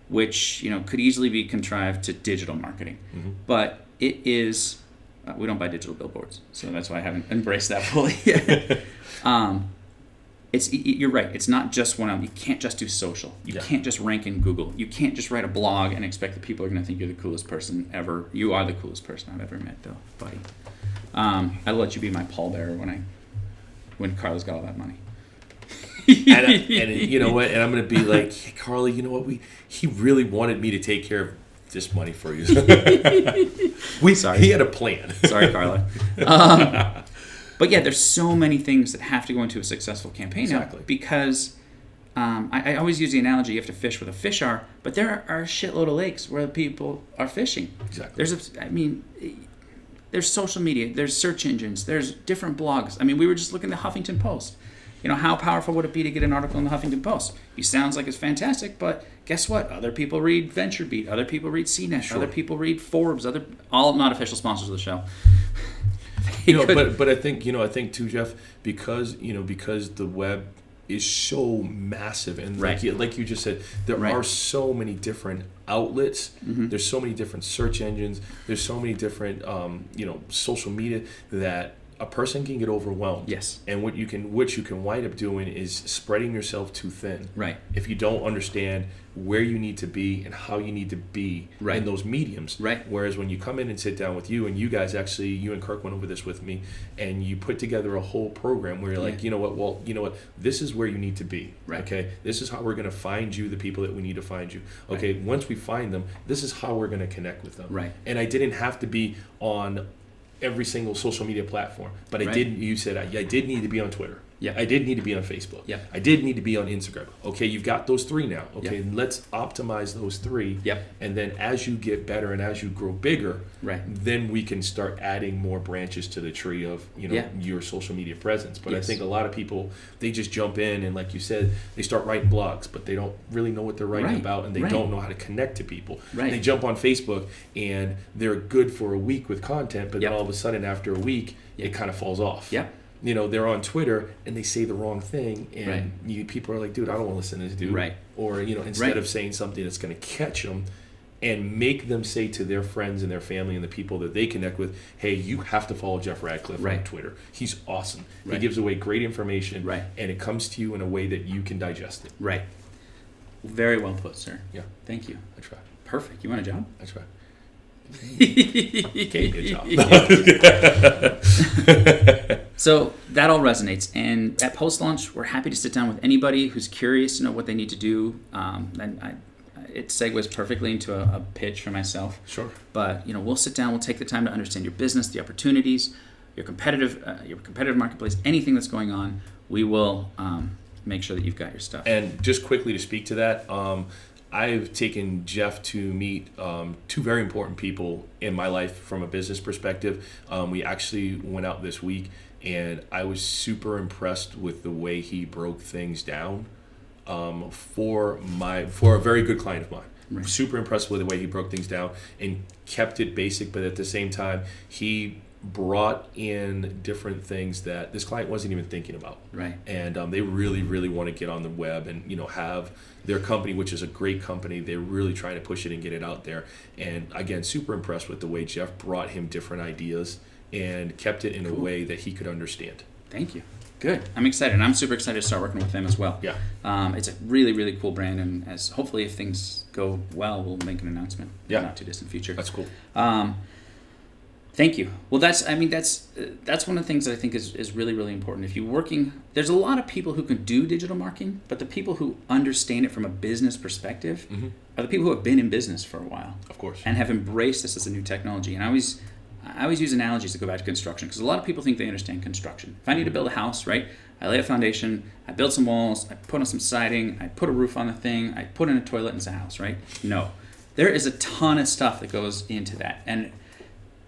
which, you know, could easily be contrived to digital marketing. But it is, we don't buy digital billboards, so that's why I haven't embraced that fully yet. You're right. It's not just one element. You can't just do social. You can't just rank in Google. You can't just write a blog and expect that people are going to think you're the coolest person ever. You are the coolest person I've ever met, though, buddy. I'll let you be my pallbearer when Carla's got all that money. and you know what? And I'm going to be like, hey, Carla, you know what? He really wanted me to take care of this money for you. Sorry. He had a plan. Sorry, Carla. But yeah, there's so many things that have to go into a successful campaign now because I always use the analogy you have to fish where the fish are, but there are a shitload of lakes where people are fishing. Exactly. There's social media, there's search engines, there's different blogs. I mean, we were just looking at the Huffington Post. You know, how powerful would it be to get an article in the Huffington Post? It sounds like it's fantastic, but guess what? Other people read VentureBeat, other people read CNET, other people read Forbes, all not official sponsors of the show. But I think too, Jeff, because the web is so massive and like you just said, there are so many different outlets. There's so many different search engines. There's so many different social media that a person can get overwhelmed. Yes. And what you can wind up doing is spreading yourself too thin. Right. If you don't understand where you need to be and how you need to be in those mediums. Right. Whereas when you come in and sit down with you, and you guys actually, you and Kirk went over this with me, and you put together a whole program where you're like, you know what, this is where you need to be. Right. Okay. This is how we're going to find you the people that we need to find you. Okay. Right. Once we find them, this is how we're going to connect with them. Right. And I didn't have to be on every single social media platform, but I did. You said I did need to be on Twitter. Yeah. I did need to be on Facebook. Yeah. I did need to be on Instagram. Okay, you've got those three now. Okay, Yep. let's optimize those three. Yep. And then as you get better and as you grow bigger, then we can start adding more branches to the tree of your social media presence. But I think a lot of people, they just jump in and, like you said, they start writing blogs, but they don't really know what they're writing about, and they don't know how to connect to people. Right. They jump on Facebook and they're good for a week with content, but then all of a sudden after a week, it kind of falls off. Yep. They're on Twitter and they say the wrong thing, and people are like, dude, I don't want to listen to this dude. Right. Or, instead of saying something that's going to catch them and make them say to their friends and their family and the people that they connect with, hey, you have to follow Jeff Radcliffe on Twitter. He's awesome. He gives away great information, and it comes to you in a way that you can digest it. Right. Very well put, sir. Yeah. Thank you. I try. Perfect. You want a job? I try. Okay, good job. So that all resonates, and at post-launch, we're happy to sit down with anybody who's curious to know what they need to do. It segues perfectly into a pitch for myself. Sure. But we'll sit down. We'll take the time to understand your business, the opportunities, your competitive marketplace, anything that's going on. We will make sure that you've got your stuff. And just quickly to speak to that, I've taken Jeff to meet two very important people in my life from a business perspective. We actually went out this week, and I was super impressed with the way he broke things down for a very good client of mine. Right. Super impressed with the way he broke things down and kept it basic, but at the same time, he brought in different things that this client wasn't even thinking about. Right. And they really, really want to get on the web and, have their company, which is a great company. They're really trying to push it and get it out there. And again, super impressed with the way Jeff brought him different ideas and kept it in a way that he could understand. Thank you. Good. I'm excited. And I'm super excited to start working with them as well. Yeah. It's a really, really cool brand. And as hopefully if things go well, we'll make an announcement in the not too distant future. That's cool. Thank you. Well, that's one of the things that I think is really, really important. If you're working, there's a lot of people who can do digital marketing, but the people who understand it from a business perspective are the people who have been in business for a while. Of course. And have embraced this as a new technology. And I always use analogies to go back to construction, because a lot of people think they understand construction. If I need to build a house, right, I lay a foundation, I build some walls, I put on some siding, I put a roof on the thing, I put in a toilet, and it's a house, right? No. There is a ton of stuff that goes into that. And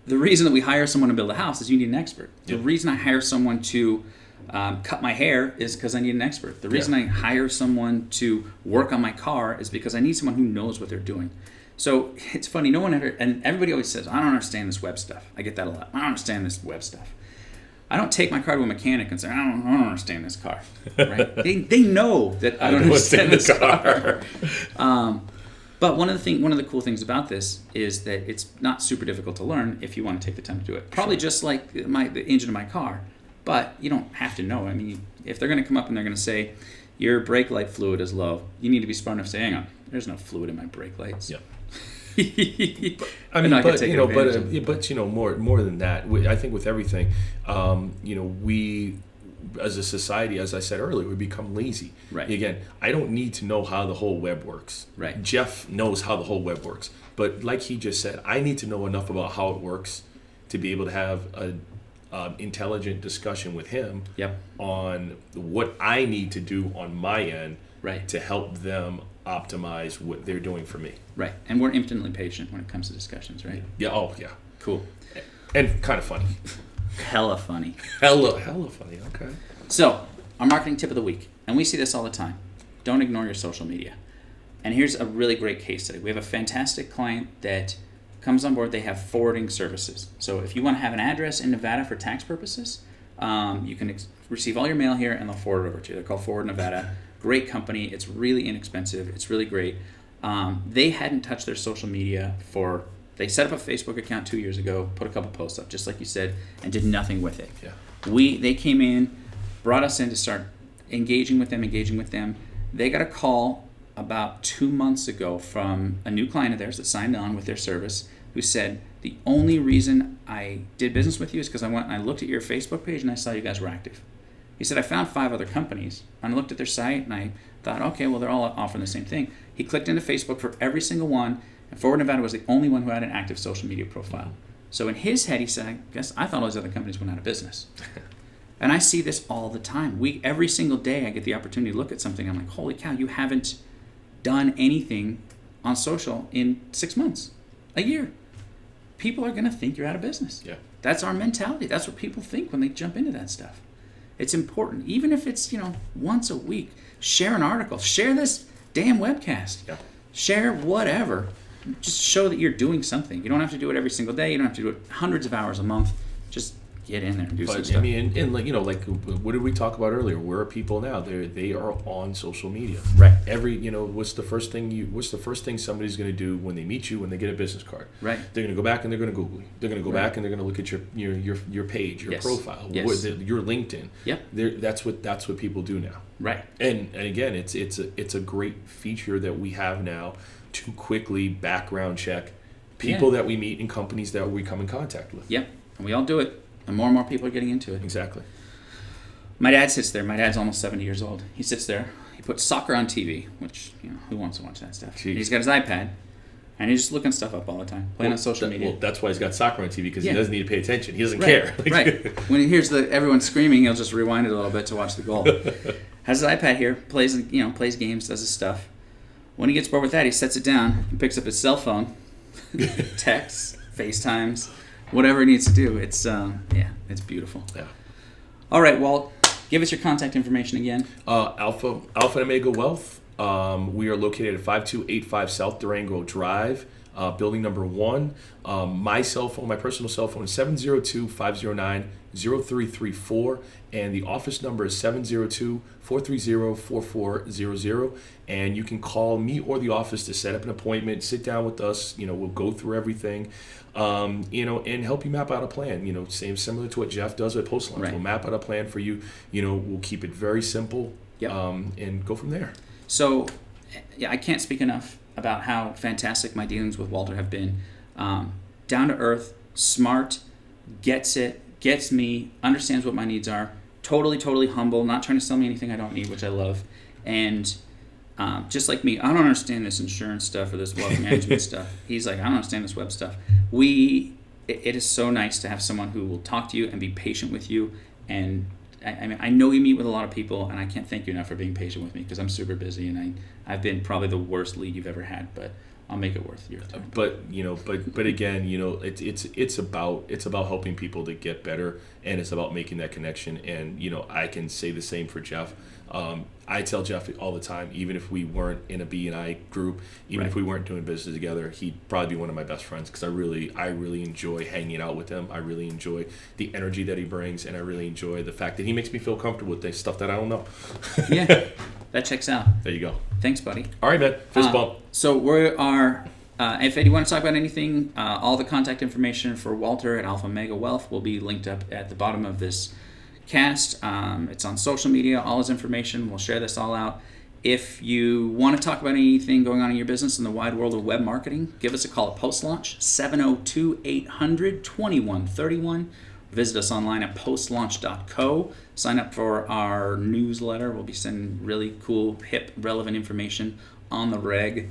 the reason that we hire someone to build a house is you need an expert. The reason I hire someone to cut my hair is because I need an expert. The reason I hire someone to work on my car is because I need someone who knows what they're doing. So it's funny, no one ever, and everybody always says, I don't understand this web stuff. I get that a lot. I don't understand this web stuff. I don't take my car to a mechanic and say, I don't understand this car. Right? they know that I don't understand this car. But one of the cool things about this is that it's not super difficult to learn if you want to take the time to do it. Probably just like the engine of my car, but you don't have to know. I mean, if they're going to come up and they're going to say, your brake light fluid is low, you need to be smart enough to say, hang on, there's no fluid in my brake lights. Yeah. More than that, I think with everything, we as a society, as I said earlier, we become lazy. Right. Again, I don't need to know how the whole web works. Right. Jeff knows how the whole web works. But like he just said, I need to know enough about how it works to be able to have a intelligent discussion with him on what I need to do on my end to help them optimize what they're doing for me. Right. And we're infinitely patient when it comes to discussions, right? Yeah. Oh, yeah. Cool. And kind of funny. Hella funny. Hella funny. Okay. So, our marketing tip of the week, and we see this all the time. Don't ignore your social media. And here's a really great case study. We have a fantastic client that comes on board. They have forwarding services. So if you want to have an address in Nevada for tax purposes, you can receive all your mail here and they'll forward it over to you. They're called Forward Nevada. Great company. It's really inexpensive. It's really great. They hadn't touched their social media they set up a Facebook account 2 years ago, put a couple posts up, just like you said, and did nothing with it. Yeah. They came in, brought us in to start engaging with them. They got a call about 2 months ago from a new client of theirs that signed on with their service who said, the only reason I did business with you is because I went and I looked at your Facebook page and I saw you guys were active. He said, I found 5 other companies and I looked at their site and I thought, okay, well, they're all offering the same thing. He clicked into Facebook for every single one, and Forward Nevada was the only one who had an active social media profile. So in his head, he said, I thought all those other companies went out of business. And I see this all the time. Every single day I get the opportunity to look at something. I'm like, holy cow, you haven't done anything on social in 6 months, a year. People are going to think you're out of business. Yeah. That's our mentality. That's what people think when they jump into that stuff. It's important. Even if it's, once a week, share an article. Share this damn webcast. Yeah. Share whatever. Just show that you're doing something. You don't have to do it every single day. You don't have to do it hundreds of hours a month. Just get in there and do some stuff. I mean, and like what did we talk about earlier? Where are people now? They are on social media. Right. What's the first thing somebody's going to do when they meet you, when they get a business card? Right. They're going to go back and they're going to Google you. They're going to go back and they're going to look at your page, your profile, your LinkedIn. Yep. That's what people do now. Right. And again, it's a great feature that we have now to quickly background check people that we meet and companies that we come in contact with. Yep. And we all do it. And more people are getting into it. Exactly. My dad sits there. My dad's almost 70 years old. He sits there. He puts soccer on TV, which, who wants to watch that stuff? Jeez. He's got his iPad, and he's just looking stuff up all the time, playing on social media. Well, that's why he's got soccer on TV, because he doesn't need to pay attention. He doesn't care. Right. When he hears everyone screaming, he'll just rewind it a little bit to watch the goal. Has his iPad here, plays games, does his stuff. when he gets bored with that, he sets it down and picks up his cell phone, texts, FaceTimes, whatever he needs to do. It's it's beautiful. Yeah. All right, Walt, give us your contact information again. Alpha and Omega Wealth. We are located at 5285 South Durango Drive, building number 1. My personal cell phone is 702-509-0334, and the office number is 702-430-4400. And you can call me or the office to set up an appointment, sit down with us. We'll go through everything, and help you map out a plan. Similar to what Jeff does at Post Launch. Right. We'll map out a plan for you. We'll keep it very simple. Yep. And go from there. So, I can't speak enough about how fantastic my dealings with Walter have been. Down to earth, smart, gets me, understands what my needs are, totally humble, not trying to sell me anything I don't need, which I love. And just like me, I don't understand this insurance stuff or this wealth management stuff. He's like, I don't understand this web stuff. It is so nice to have someone who will talk to you and be patient with you. And I know you meet with a lot of people, and I can't thank you enough for being patient with me, because I'm super busy, and I've been probably the worst lead you've ever had, but I'll make it worth your time. But again, it's about helping people to get better, and it's about making that connection. And I can say the same for Jeff. I tell Jeff all the time, even if we weren't in a B&I group, even if we weren't doing business together, he'd probably be one of my best friends, because I really enjoy hanging out with him. I really enjoy the energy that he brings, and I really enjoy the fact that he makes me feel comfortable with the stuff that I don't know. Yeah, that checks out. There you go. Thanks, buddy. All right, man. Fist bump. So we are, if you want to talk about anything, all the contact information for Walter at Alpha Mega Wealth will be linked up at the bottom of this cast. It's on social media, all his information. We'll share this all out. If you want to talk about anything going on in your business in the wide world of web marketing, give us a call at Post Launch, 702-800-2131. Visit us online at postlaunch.co. Sign up for our newsletter. We'll be sending really cool, hip, relevant information on the reg.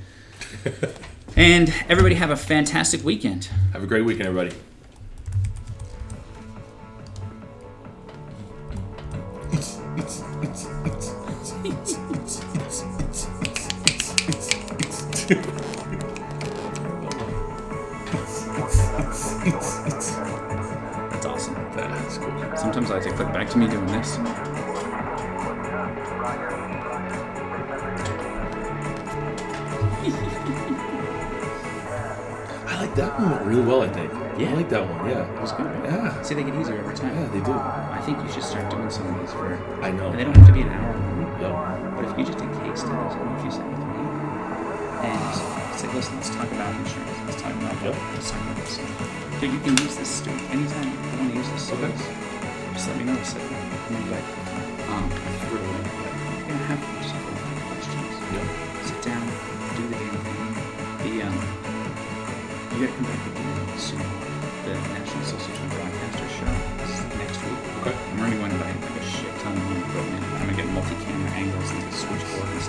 And everybody have a fantastic weekend. Have a great weekend, everybody. That's awesome. That's cool. Sometimes I have to click back to me doing this. I like that one really well, I think. Yeah. I like that one, yeah. It was good, right? Yeah. See, they get easier every time. Yeah, they do. I think you should start doing some of these for... I know. And they don't have to be an hour long. No. But if you just take case studies, and if you sit with me and say, listen, let's talk about insurance, let's talk about let's talk about this. Dude, you can use this anytime you want to use this service. Just let me know. Sit down. I'm like, I threw it away. You're going to have just 4 or 5 questions. Yep. Sit down, do the damn thing. You got to come back again soon. The National Association of Broadcasters show is next week. Okay. I'm already going to invite like a shit ton of new equipment. I'm going to get multi-camera angles and switchboard and